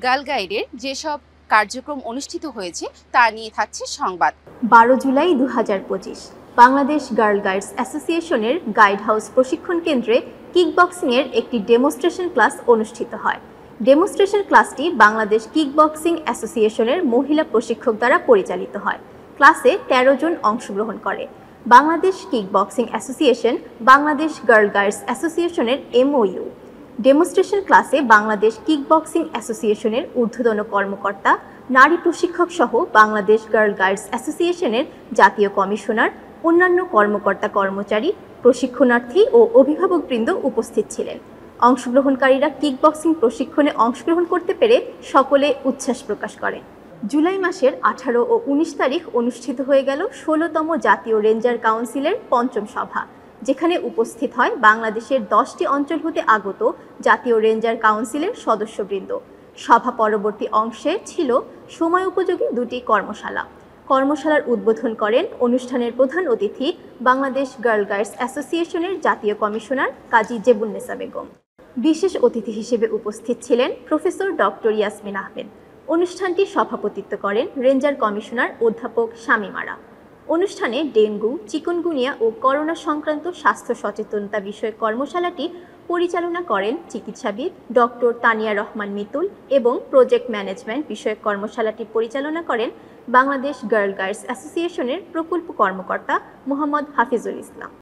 Girl গাইডের যেসব কার্যক্রম অনুষ্ঠিত হয়েছে তা নিয়ে থাকছে সংবাদ। 12 জুলাই 2025 বাংলাদেশ গার্ল গাইডস অ্যাসোসিয়েশনের গাইড হাউস প্রশিক্ষণ কেন্দ্রে কিকবক্সিংয়ের একটি ডেমনস্ট্রেশন ক্লাস অনুষ্ঠিত হয়। ডেমনস্ট্রেশন ক্লাসটি বাংলাদেশ কিকবক্সিং অ্যাসোসিয়েশনের মহিলা প্রশিক্ষক দ্বারা পরিচালিত হয়। ক্লাসে 13 জন অংশগ্রহণ করে। Bangladesh kickboxing association Bangladesh girl guides অ্যাসোসিয়েশনের MOU। ডেমনস্ট্রেশন ক্লাসে বাংলাদেশ কিকবক্সিং অ্যাসোসিয়েশনের ঊর্ধ্বতন কর্মকর্তা, নারী প্রশিক্ষক সহ বাংলাদেশ গার্ল গাইডস অ্যাসোসিয়েশনের জাতীয় কমিশনার, অন্যান্য কর্মকর্তা কর্মচারী, প্রশিক্ষণার্থী ও অভিভাবকবৃন্দ উপস্থিত ছিলেন। অংশগ্রহণকারীরা কিকবক্সিং প্রশিক্ষণে অংশগ্রহণ করতে পেরে সকলে উচ্ছ্বাস প্রকাশ করেন। জুলাই মাসের 18 ও 19 তারিখ অনুষ্ঠিত হয়ে গেল 16তম জাতীয় রেঞ্জার কাউন্সিলের পঞ্চম সভা, যেখানে উপস্থিত হয় বাংলাদেশের 10টি অঞ্চল হতে আগত জাতীয় রেঞ্জার কাউন্সিলের সদস্যবৃন্দ। সভা পরবর্তী অংশে ছিল সময় উপযোগী দুটি কর্মশালা। কর্মশালার উদ্বোধন করেন অনুষ্ঠানের প্রধান অতিথি বাংলাদেশ গার্ল গাইডস অ্যাসোসিয়েশনের জাতীয় কমিশনার কাজী জেবুন্নেসা বেগম। বিশেষ অতিথি হিসেবে উপস্থিত ছিলেন প্রফেসর ডক্টর ইয়াসমিন আহমেদ। অনুষ্ঠানটি সভাপতিত্ব করেন রেঞ্জার কমিশনার অধ্যাপক শামীম আরা। অনুষ্ঠানে ডেঙ্গু, চিকুনগুনিয়া ও করোনা সংক্রান্ত স্বাস্থ্য সচেতনতা বিষয়ক কর্মশালাটি পরিচালনা করেন চিকিৎসাবিদ ডক্টর তানিয়া রহমান মিতুল এবং প্রজেক্ট ম্যানেজমেন্ট বিষয়ক কর্মশালাটি পরিচালনা করেন বাংলাদেশ গার্ল গাইডস অ্যাসোসিয়েশনের প্রকল্প কর্মকর্তা মোহাম্মদ হাফিজুল ইসলাম।